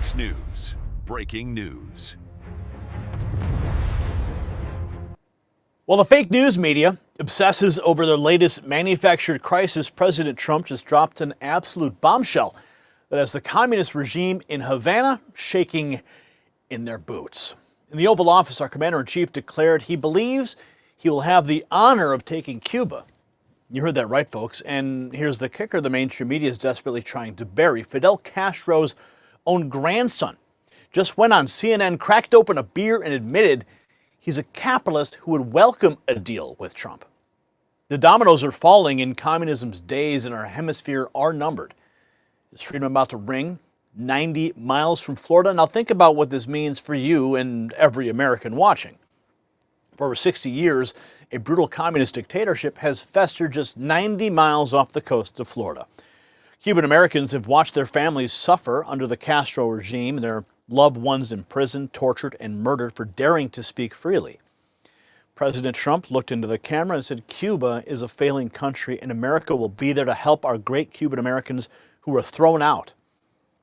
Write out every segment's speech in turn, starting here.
Fox News. Breaking news. While the fake news media obsesses over the latest manufactured crisis, President Trump just dropped an absolute bombshell that has the communist regime in Havana shaking in their boots. In the Oval Office, our commander-in-chief declared he believes he will have the honor of taking Cuba. You heard that right, folks. And here's the kicker the mainstream media is desperately trying to bury. Fidel Castro's own grandson just went on CNN, cracked open a beer, and admitted he's a capitalist who would welcome a deal with Trump. The dominoes are falling, and communism's days in our hemisphere are numbered. Is freedom about to ring 90 miles from Florida? Now think about what this means for you and every American watching. For over 60 years, a brutal communist dictatorship has festered just 90 miles off the coast of Florida. Cuban Americans have watched their families suffer under the Castro regime, their loved ones imprisoned, tortured, and murdered for daring to speak freely. President Trump looked into the camera and said Cuba is a failing country and America will be there to help our great Cuban Americans who were thrown out,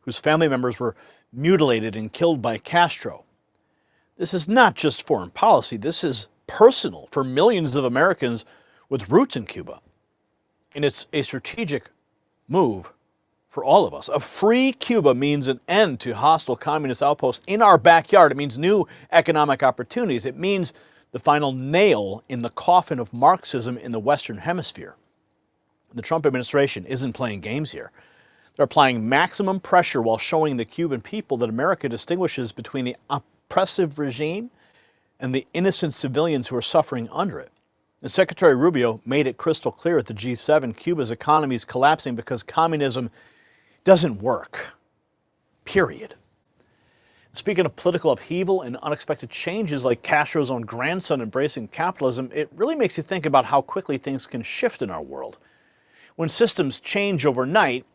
whose family members were mutilated and killed by Castro. This is not just foreign policy, this is personal for millions of Americans with roots in Cuba. And it's a strategic move for all of us. A free Cuba means an end to hostile communist outposts in our backyard. It means new economic opportunities. It means the final nail in the coffin of Marxism in the Western Hemisphere. The Trump administration isn't playing games here. They're applying maximum pressure while showing the Cuban people that America distinguishes between the oppressive regime and the innocent civilians who are suffering under it. And Secretary Rubio made it crystal clear at the G7, Cuba's economy is collapsing because communism doesn't work, period. Speaking of political upheaval and unexpected changes like Castro's own grandson embracing capitalism, it really makes you think about how quickly things can shift in our world. When systems change overnight,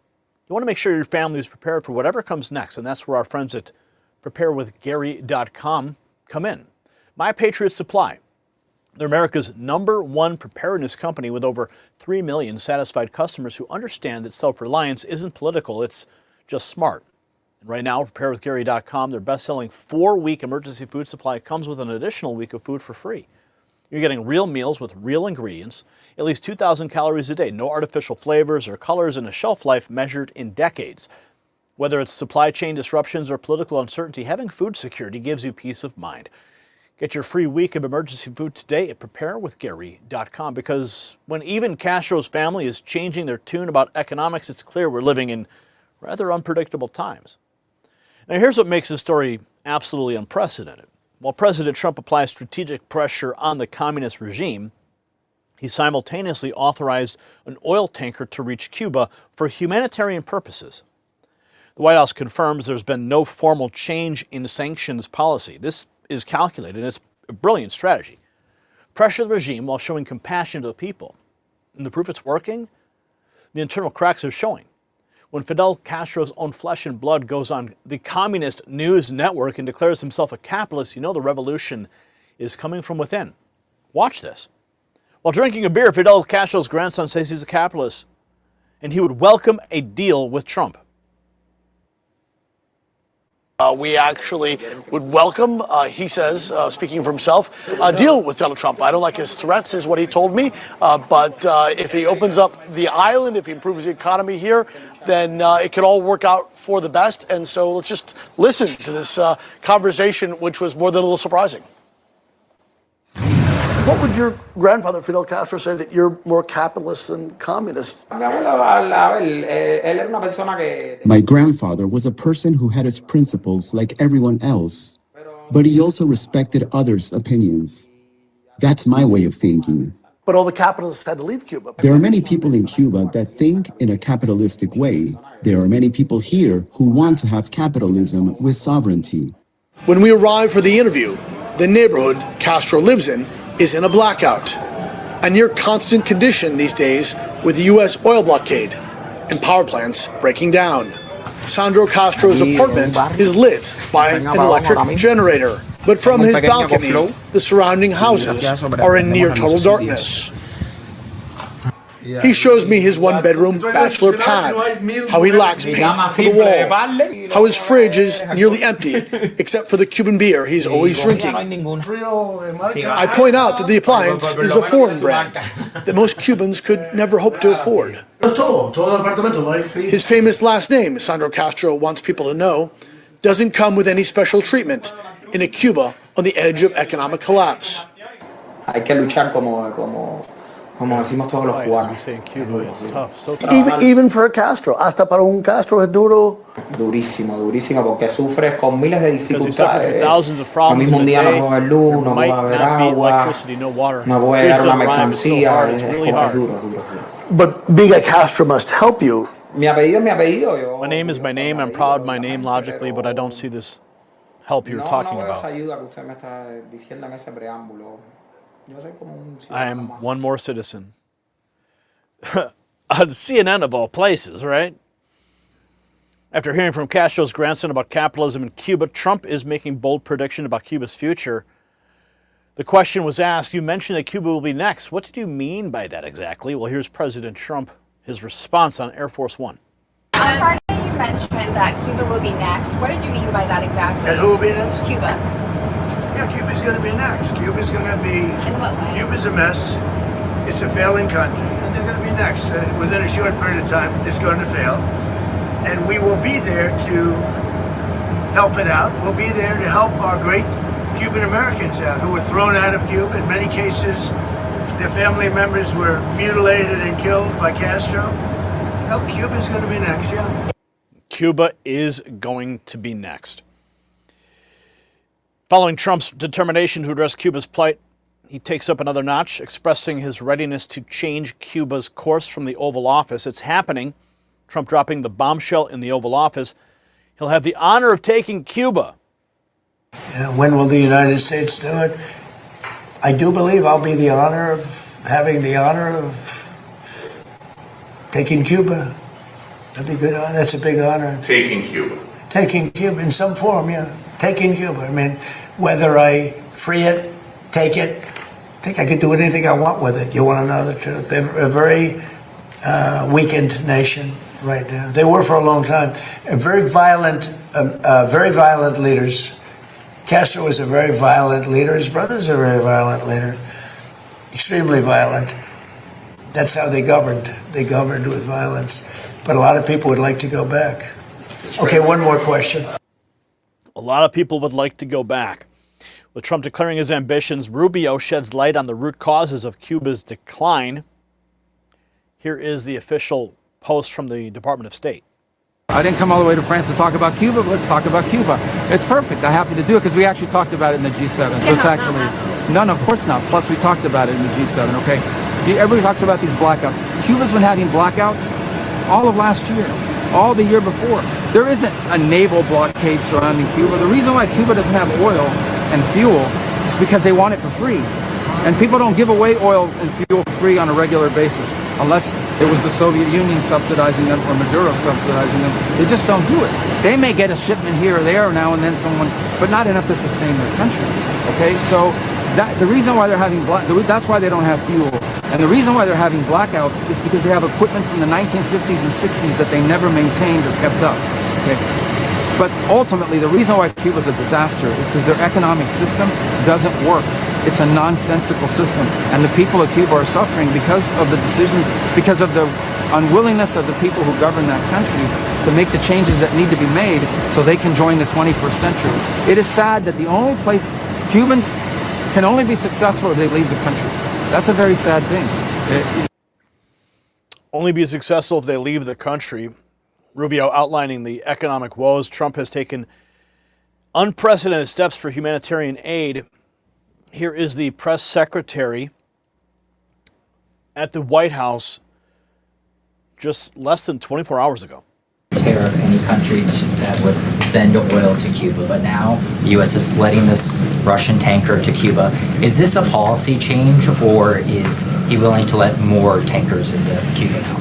you want to make sure your family is prepared for whatever comes next, and that's where our friends at preparewithgary.com come in. My Patriot Supply. They're America's #1 preparedness company with over 3 million satisfied customers who understand that self-reliance isn't political, it's just smart. And right now, preparewithgary.com, their best-selling 4-week emergency food supply comes with an additional week of food for free. You're getting real meals with real ingredients, at least 2,000 calories a day, no artificial flavors or colors, and a shelf life measured in decades. Whether it's supply chain disruptions or political uncertainty, having food security gives you peace of mind. Get your free week of emergency food today at preparewithgary.com, because when even Castro's family is changing their tune about economics, it's clear we're living in rather unpredictable times. Now here's what makes this story absolutely unprecedented. While President Trump applies strategic pressure on the communist regime, he simultaneously authorized an oil tanker to reach Cuba for humanitarian purposes. The White House confirms there's been no formal change in sanctions policy. This is calculated, and it's a brilliant strategy. Pressure the regime while showing compassion to the people. And the proof it's working? The internal cracks are showing. When Fidel Castro's own flesh and blood goes on the communist news network and declares himself a capitalist, you know the revolution is coming from within. Watch this. While drinking a beer, Fidel Castro's grandson says he's a capitalist, and he would welcome a deal with Trump. We actually would welcome, he says, speaking for himself, a deal with Donald Trump. I don't like his threats, is what he told me. But if he opens up the island, if he improves the economy here, then it could all work out for the best. And so let's just listen to this conversation, which was more than a little surprising. What would your grandfather, Fidel Castro, say that you're more capitalist than communist? My grandfather was a person who had his principles like everyone else, but he also respected others' opinions. That's my way of thinking. But all the capitalists had to leave Cuba. There are many people in Cuba that think in a capitalistic way. There are many people here who want to have capitalism with sovereignty. When we arrived for the interview, the neighborhood Castro lives in is in a blackout, a near constant condition these days with the U.S. oil blockade and power plants breaking down. Sandro Castro's apartment is lit by an electric generator, but from his balcony, the surrounding houses are in near total darkness. He shows me his one-bedroom bachelor pad, how he lacks paint for the wall, how his fridge is nearly empty, except for the Cuban beer he's always drinking. I point out that the appliance is a foreign brand that most Cubans could never hope to afford. His famous last name, Sandro Castro wants people to know, doesn't come with any special treatment in a Cuba on the edge of economic collapse. Hay que luchar como decimos todos los cubanos. Even for a Castro, hasta para un Castro es duro. Durísimo, porque sufres con miles de dificultades. Lo mismo un día no puede haber luz, no puede haber agua, no puede llegar una mercancía, es duro. But being a Castro must help you. Mi apellido. My name is my name. I'm proud of my name logically, but I don't see this help you're talking about. I am one more citizen. On CNN of all places, right? After hearing from Castro's grandson about capitalism in Cuba, Trump is making bold prediction about Cuba's future. The question was asked, you mentioned that Cuba will be next. What did you mean by that exactly? Well, here's President Trump, his response on Air Force One. On Friday, you mentioned that Cuba will be next. What did you mean by that exactly? And who will be next? Cuba. Yeah, Cuba's going to be next. Cuba's going to be... In what way? Cuba's a mess. It's a failing country. And they're going to be next. Within a short period of time, it's going to fail. And we will be there to help it out. We'll be there to help our great Cuban Americans out who were thrown out of Cuba. In many cases, their family members were mutilated and killed by Castro. No, Cuba's going to be next, yeah. Cuba is going to be next. Following Trump's determination to address Cuba's plight, he takes up another notch, expressing his readiness to change Cuba's course from the Oval Office. It's happening. Trump dropping the bombshell in the Oval Office. He'll have the honor of taking Cuba. When will the United States do it? I do believe I'll be having the honor of taking Cuba. That'd be good. That's a big honor. Taking Cuba. Taking Cuba in some form, yeah. Taking Cuba. I mean, whether I free it, take it, I think I could do anything I want with it. You want to know the truth? They're a very weakened nation right now. They were for a long time. Very violent leaders. Castro was a very violent leader. His brother's a very violent leader. Extremely violent. That's how they governed. They governed with violence. But a lot of people would like to go back. Okay, one more question. A lot of people would like to go back. With Trump declaring his ambitions, Rubio sheds light on the root causes of Cuba's decline. Here is the official post from the Department of State. I didn't come all the way to France to talk about Cuba, but let's talk about Cuba. It's perfect. I happen to do it because we actually talked about it in the G7. So it's actually, no, of course not. Plus we talked about it in the G7, okay? Everybody talks about these blackouts. Cuba's been having blackouts all of last year, all the year before. There isn't a naval blockade surrounding Cuba. The reason why Cuba doesn't have oil and fuel is because they want it for free. And people don't give away oil and fuel for free on a regular basis, unless it was the Soviet Union subsidizing them or Maduro subsidizing them. They just don't do it. They may get a shipment here or there now and then someone, but not enough to sustain their country. Okay, so the reason why they're having that's why they don't have fuel. And the reason why they're having blackouts is because they have equipment from the 1950s and 60s that they never maintained or kept up. Okay. But ultimately, the reason why Cuba's a disaster is because their economic system doesn't work. It's a nonsensical system. And the people of Cuba are suffering because of the decisions, because of the unwillingness of the people who govern that country to make the changes that need to be made so they can join the 21st century. It is sad that the only place Cubans can only be successful if they leave the country. That's a very sad thing. Only be successful if they leave the country. Rubio outlining the economic woes. Trump has taken unprecedented steps for humanitarian aid. Here is the press secretary at the White House just less than 24 hours ago. Care of any country that would send oil to Cuba, but now the U.S. is letting this Russian tanker to Cuba. Is this a policy change, or is he willing to let more tankers into Cuba now?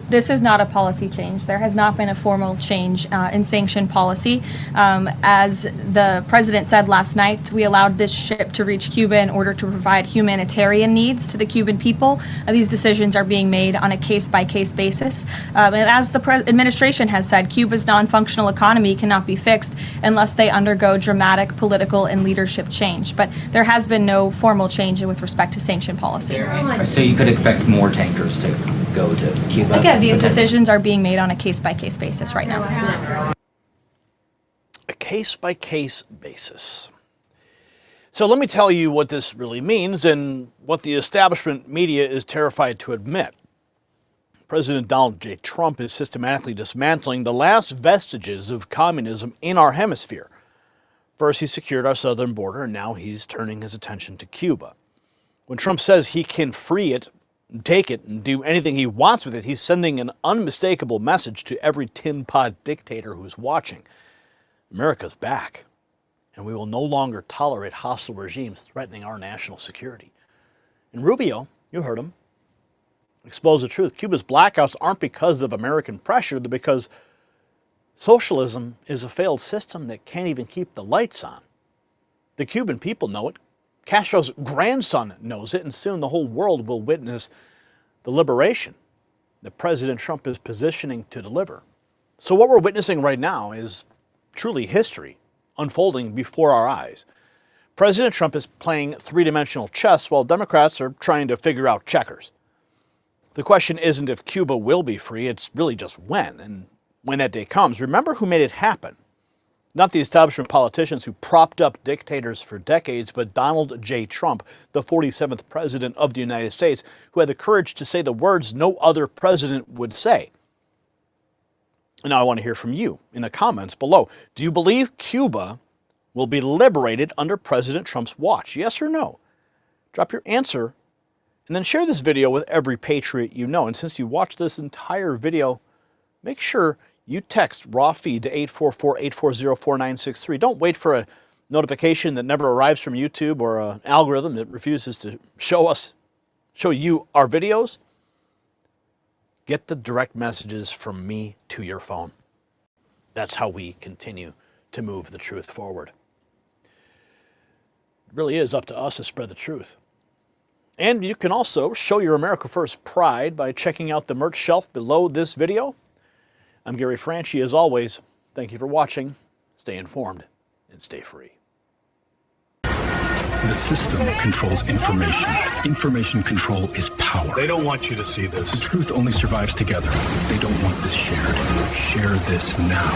This is not a policy change. There has not been a formal change in sanction policy. As the president said last night, we allowed this ship to reach Cuba in order to provide humanitarian needs to the Cuban people. These decisions are being made on a case-by-case basis. And as the administration has said, Cuba's non-functional economy cannot be fixed unless they undergo dramatic political and leadership change. But there has been no formal change with respect to sanction policy. So you could expect more tankers to go to Cuba? Again, these decisions are being made on a case-by-case basis right now. A case-by-case basis. So let me tell you what this really means and what the establishment media is terrified to admit. President Donald J. Trump is systematically dismantling the last vestiges of communism in our hemisphere. First, he secured our southern border, and now he's turning his attention to Cuba. When Trump says he can free it, take it, and do anything he wants with it, he's sending an unmistakable message to every tin pot dictator who's watching. America's back, and we will no longer tolerate hostile regimes threatening our national security. And Rubio, you heard him, expose the truth. Cuba's blackouts aren't because of American pressure, they're because socialism is a failed system that can't even keep the lights on. The Cuban people know it. Castro's grandson knows it, and soon the whole world will witness the liberation that President Trump is positioning to deliver. So what we're witnessing right now is truly history unfolding before our eyes. President Trump is playing three-dimensional chess while Democrats are trying to figure out checkers. The question isn't if Cuba will be free, it's really just when. And when that day comes, remember who made it happen. Not the establishment politicians who propped up dictators for decades, but Donald J. Trump, the 47th president of the United States, who had the courage to say the words no other president would say. And now I want to hear from you in the comments below. Do you believe Cuba will be liberated under President Trump's watch? Yes or no? Drop your answer and then share this video with every patriot you know. And since you watched this entire video, make sure you text raw feed to 844-840-4963. Don't wait for a notification that never arrives from YouTube or an algorithm that refuses to show you our videos. Get the direct messages from me to your phone. That's how we continue to move the truth forward. It really is up to us to spread the truth. And you can also show your America First pride by checking out the merch shelf below this video. I'm Gary Franchi. As always, thank you for watching. Stay informed and stay free. The system controls information. Information control is power. They don't want you to see this. The truth only survives together. They don't want this shared. Share this now.